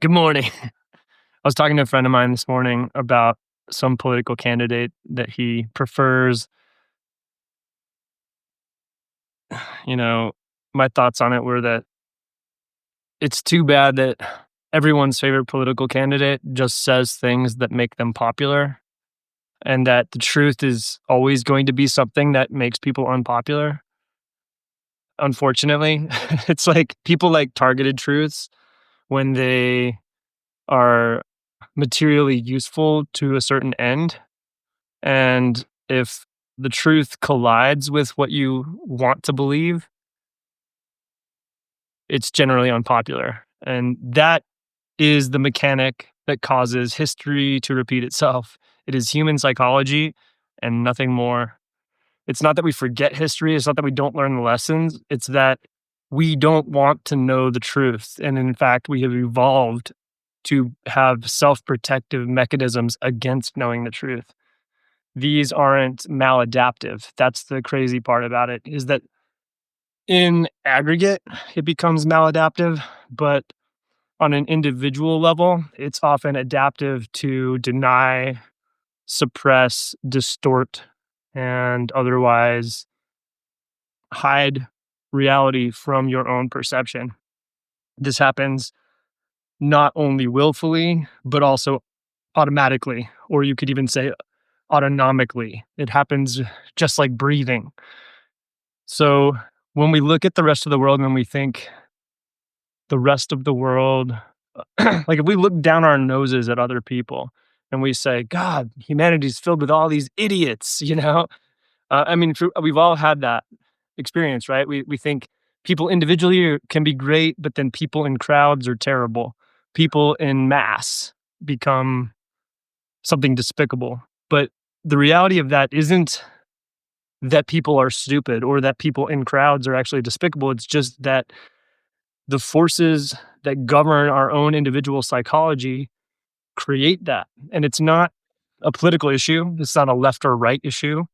Good morning. I was talking to a friend of mine this morning about some political candidate that he prefers. You know, my thoughts on it were that it's too bad that everyone's favorite political candidate just says things that make them popular, and that the truth is always going to be something that makes people unpopular. Unfortunately, it's like people like targeted truths when they are materially useful to a certain end. And if the truth collides with what you want to believe, it's generally unpopular. And that is the mechanic that causes history to repeat itself. It is human psychology and nothing more. It's not that we forget history, it's not that we don't learn the lessons, it's that we don't want to know the truth. And in fact, we have evolved to have self protective mechanisms against knowing the truth. These aren't maladaptive. That's the crazy part about it, is that in aggregate, it becomes maladaptive, but on an individual level, it's often adaptive to deny, suppress, distort, and otherwise hide reality from your own perception. This happens not only willfully, but also automatically, or you could even say autonomically. It happens just like breathing. So when we look at the rest of the world and we think the rest of the world, like if we look down our noses at other people and we say, God, humanity's filled with all these idiots, I mean, we've all had that experience, right? We think people individually can be great, but then people in crowds are terrible. People in mass become something despicable. But the reality of that isn't that people are stupid or that people in crowds are actually despicable. It's just that the forces that govern our own individual psychology create that. And it's not a political issue. It's not a left or right issue.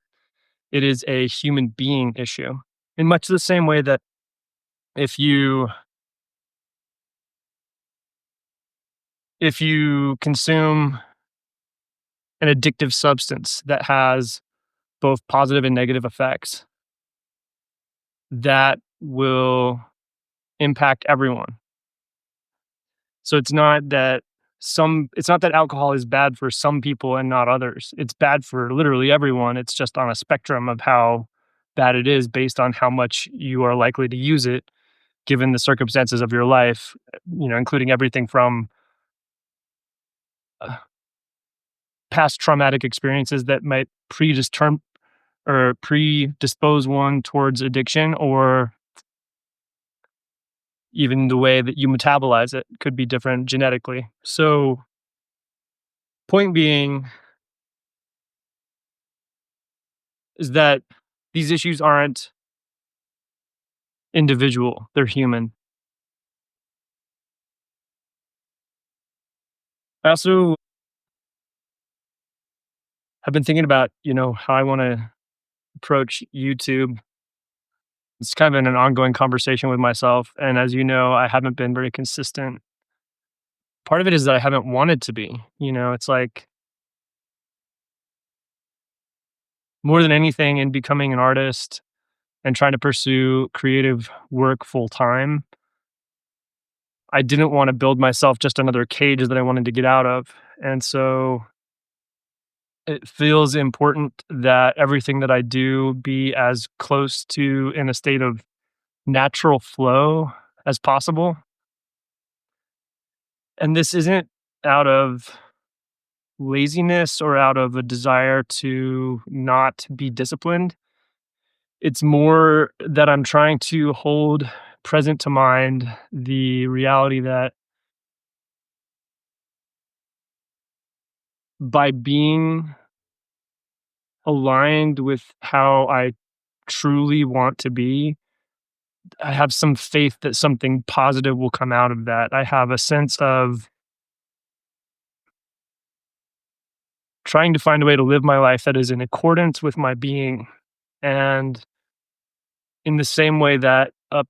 It is a human being issue. In much the same way that if you if you consume an addictive substance that has both positive and negative effects, that will impact everyone. So it's not that alcohol is bad for some people and not others. It's bad for literally everyone. It's just on a spectrum of how bad it is based on how much you are likely to use it given the circumstances of your life, including everything from uh, past traumatic experiences that might predispose one towards addiction, or even the way that you metabolize it could be different genetically. So, point being is that these issues aren't individual, they're human. I also have been thinking about, how I want to approach YouTube. It's kind of been an ongoing conversation with myself. And as you know, I haven't been very consistent. Part of it is that I haven't wanted to be. It's like more than anything in becoming an artist and trying to pursue creative work full time, I didn't want to build myself just another cage that I wanted to get out of. And so it feels important that everything that I do be as close to in a state of natural flow as possible. And this isn't out of laziness or out of a desire to not be disciplined. It's more that I'm trying to hold present to mind the reality that by being aligned with how I truly want to be, I have some faith that something positive will come out of that. I have a sense of trying to find a way to live my life that is in accordance with my being. And in the same way that a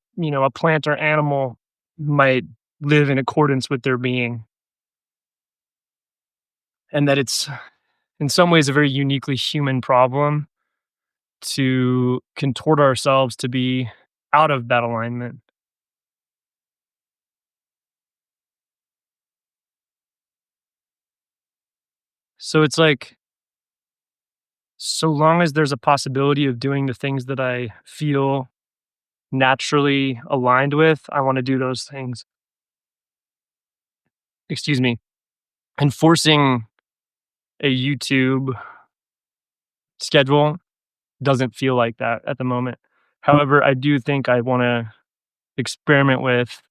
plant or animal might live in accordance with their being, and that it's in some ways a very uniquely human problem to contort ourselves to be out of that alignment. So it's like, so long as there's a possibility of doing the things that I feel naturally aligned with, I want to do those things. Excuse me. And forcing a YouTube schedule doesn't feel like that at the moment. However, I do think I want to experiment with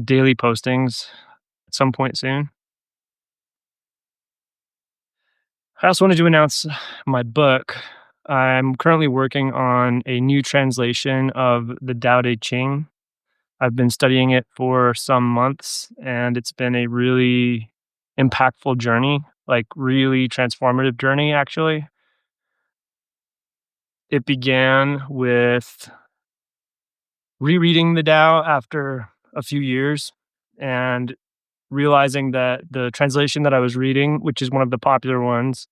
daily postings at some point soon. I also wanted to announce my book. I'm currently working on a new translation of the Tao Te Ching. I've been studying it for some months, and it's been a really impactful journey, like really transformative journey, actually. It began with rereading the Tao after a few years and realizing that the translation that I was reading, which is one of the popular ones,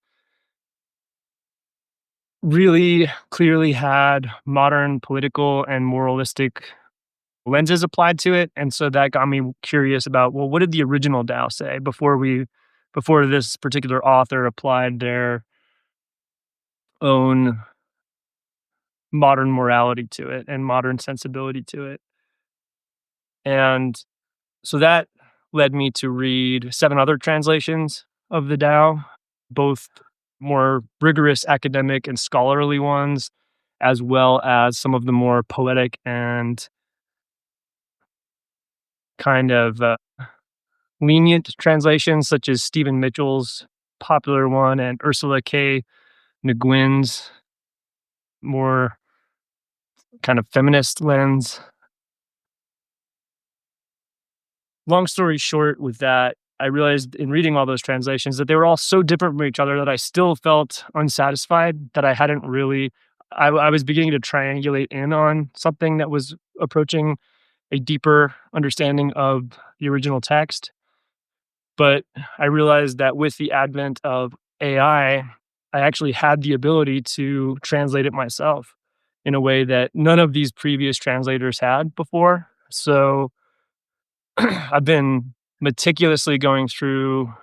really clearly had modern political and moralistic lenses applied to it. And so that got me curious about, well, what did the original Tao say before this particular author applied their own modern morality to it and modern sensibility to it. And so that led me to read 7 other translations of the Tao, both more rigorous academic and scholarly ones, as well as some of the more poetic and kind of lenient translations, such as Stephen Mitchell's popular one and Ursula K. Le Guin's more kind of feminist lens. Long story short, with that, I realized in reading all those translations that they were all so different from each other that I still felt unsatisfied, that I hadn't really. I was beginning to triangulate in on something that was approaching a deeper understanding of the original text. But I realized that with the advent of I actually had the ability to translate it myself in a way that none of these previous translators had before. So I've been meticulously going through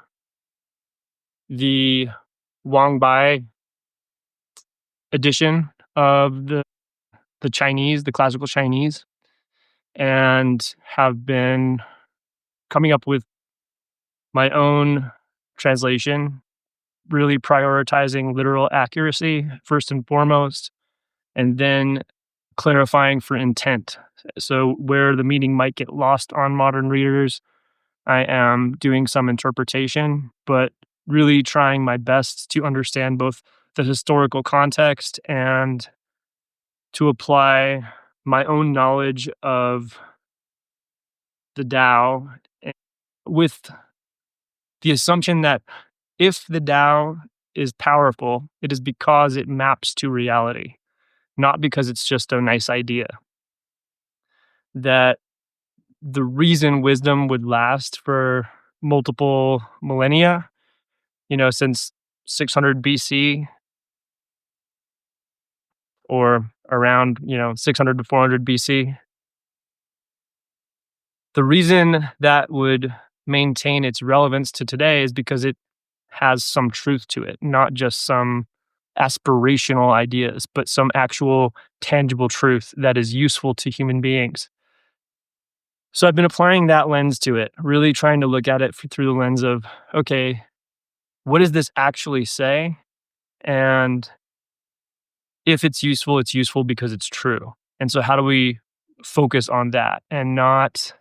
the Wang Bai edition of the Chinese, the classical Chinese, and have been coming up with my own translation, really prioritizing literal accuracy first and foremost, and then clarifying for intent. So where the meaning might get lost on modern readers, I am doing some interpretation, but really trying my best to understand both the historical context and to apply my own knowledge of the Tao, with the assumption that if the Tao is powerful, it is because it maps to reality, not because it's just a nice idea. That the reason wisdom would last for multiple millennia, since 600 BC or around, 600 to 400 BC, the reason that would maintain its relevance to today is because it has some truth to it, not just some aspirational ideas, but some actual tangible truth that is useful to human beings. So I've been applying that lens to it, really trying to look at it through the lens of, okay, what does this actually say? And if it's useful because it's true. And so how do we focus on that and not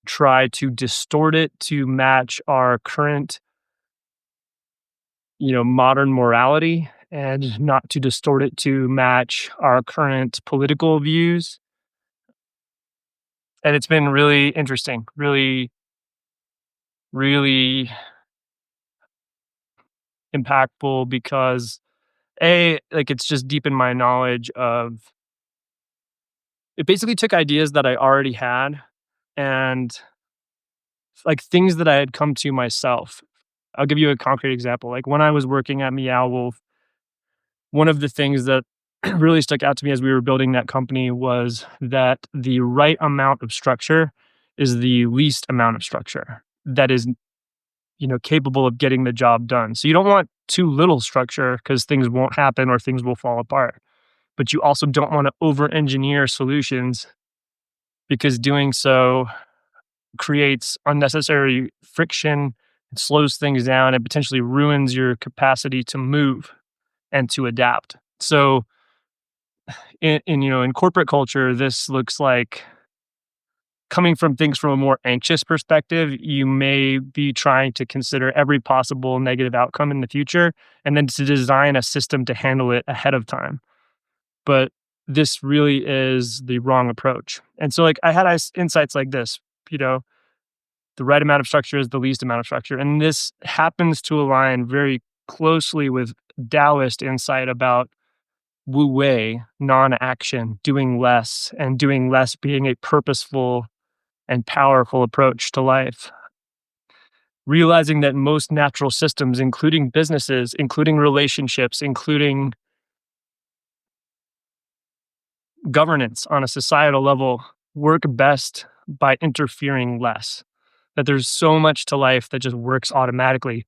try to distort it to match our current, modern morality, and not to distort it to match our current political views. And it's been really interesting, really, really impactful because like it's just deepened my knowledge of. It basically took ideas that I already had and like things that I had come to myself. I'll give you a concrete example. Like when I was working at Meow Wolf, one of the things that really stuck out to me as we were building that company was that the right amount of structure is the least amount of structure that is, capable of getting the job done. So you don't want too little structure because things won't happen or things will fall apart. But you also don't want to over engineer solutions because doing so creates unnecessary friction, it slows things down, and potentially ruins your capacity to move and to adapt. So in corporate culture, this looks like coming from things from a more anxious perspective, you may be trying to consider every possible negative outcome in the future and then to design a system to handle it ahead of time. But this really is the wrong approach. And so like I had insights like this, you know, the right amount of structure is the least amount of structure. And this happens to align very closely with Taoist insight about Wu Wei, non-action, doing less, and doing less being a purposeful and powerful approach to life. Realizing that most natural systems, including businesses, including relationships, including governance on a societal level, work best by interfering less. That there's so much to life that just works automatically,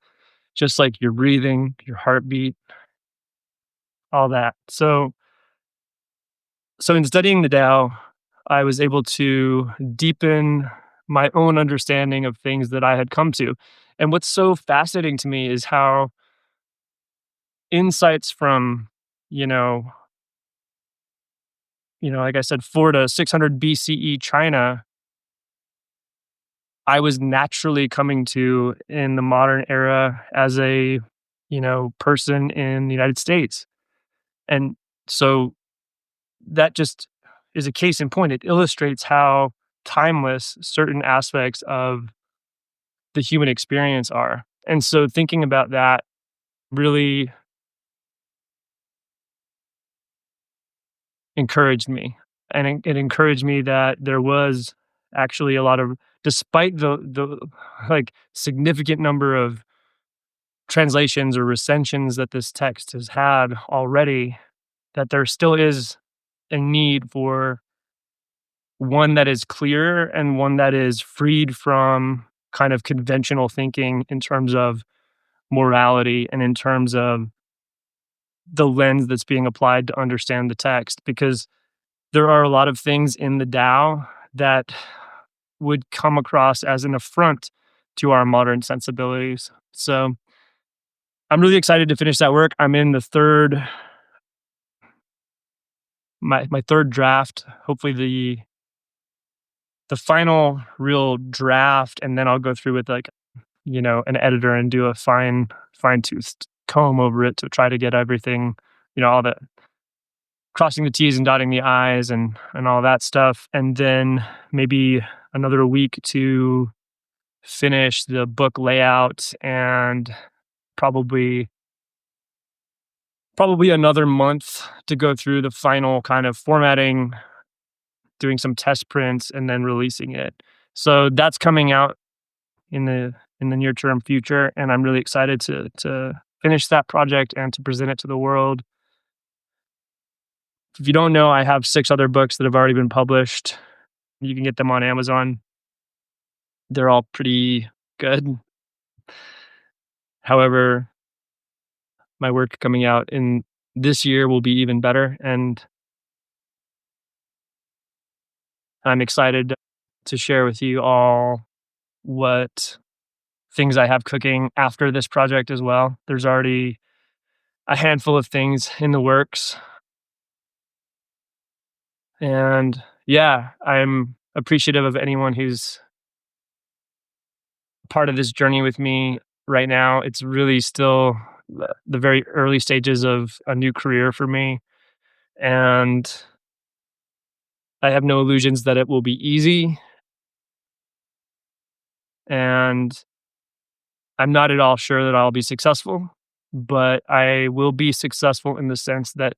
just like your breathing, your heartbeat, all that. So in studying the Tao, I was able to deepen my own understanding of things that I had come to. And what's so fascinating to me is how insights from, you know, like I said, 4 to 600 BCE China, I was naturally coming to in the modern era as a, person in the United States. And so that just is a case in point. It illustrates how timeless certain aspects of the human experience are. And so thinking about that really encouraged me. And it encouraged me that there was actually a lot of, despite the like significant number of translations or recensions that this text has had already, that there still is a need for one that is clear and one that is freed from kind of conventional thinking in terms of morality and in terms of the lens that's being applied to understand the text. Because there are a lot of things in the Tao that would come across as an affront to our modern sensibilities. So I'm really excited to finish that work. I'm in the third my third draft, hopefully the final real draft, and then I'll go through with like, an editor and do a fine-toothed comb over it to try to get everything, all the crossing the T's and dotting the I's and all that stuff. And then maybe another week to finish the book layout and probably another month to go through the final kind of formatting, doing some test prints and then releasing it. So that's coming out in the near term future, and I'm really excited to finish that project and to present it to the world. If you don't know, I have 6 other books that have already been published. You can get them on Amazon. They're all pretty good. However, my work coming out in this year will be even better, and I'm excited to share with you all what things I have cooking after this project as well. There's already a handful of things in the works, and yeah, I'm appreciative of anyone who's part of this journey with me right now. It's really still the very early stages of a new career for me, and I have no illusions that it will be easy, and I'm not at all sure that I'll be successful, but I will be successful in the sense that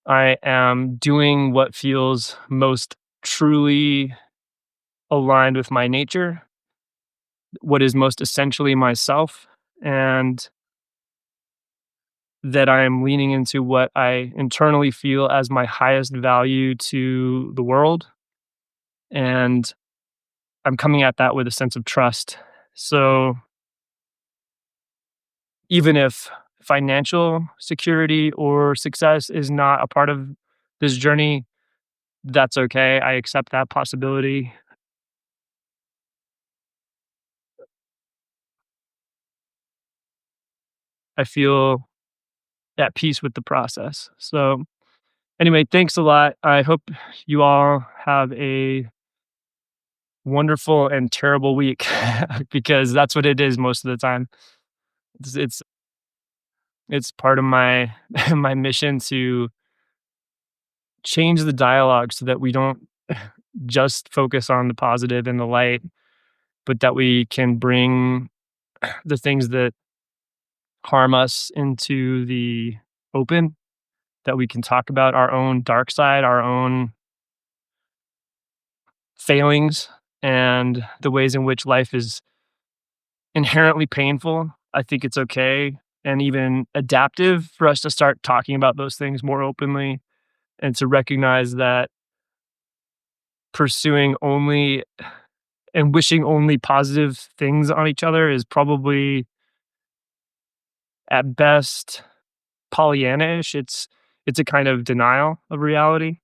I am doing what feels most truly aligned with my nature, what is most essentially myself, and that I am leaning into what I internally feel as my highest value to the world, and I'm coming at that with a sense of trust. So, even if financial security or success is not a part of this journey, that's okay. I accept that possibility. I feel at peace with the process. So, anyway, thanks a lot. I hope you all have a wonderful and terrible week because that's what it is most of the time. It's part of my my mission to change the dialogue so that we don't just focus on the positive and the light, but that we can bring the things that harm us into the open, that we can talk about our own dark side, our own failings, and the ways in which life is inherently painful. I think it's okay and even adaptive for us to start talking about those things more openly and to recognize that pursuing only and wishing only positive things on each other is probably at best Pollyannish. It's a kind of denial of reality.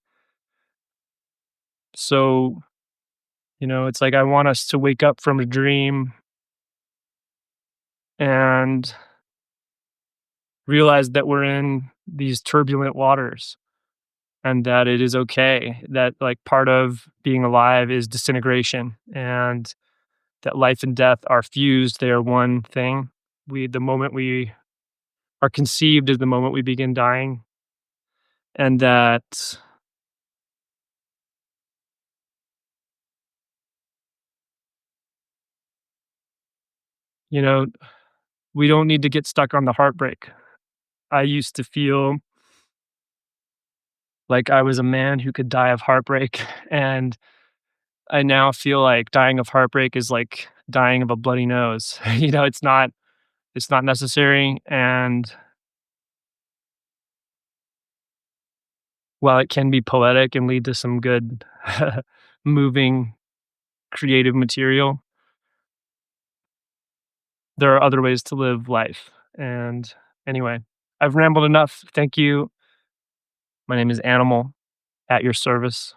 So, it's like I want us to wake up from a dream and realize that we're in these turbulent waters and that it is okay that like part of being alive is disintegration and that life and death are fused. They are one thing. The moment we are conceived is the moment we begin dying, and that you know we don't need to get stuck on the heartbreak. I used to feel like I was a man who could die of heartbreak, and I now feel like dying of heartbreak is like dying of a bloody nose. It's not necessary, and while it can be poetic and lead to some good moving creative material, there are other ways to live life. And anyway, I've rambled enough. Thank you. My name is Animal, at your service.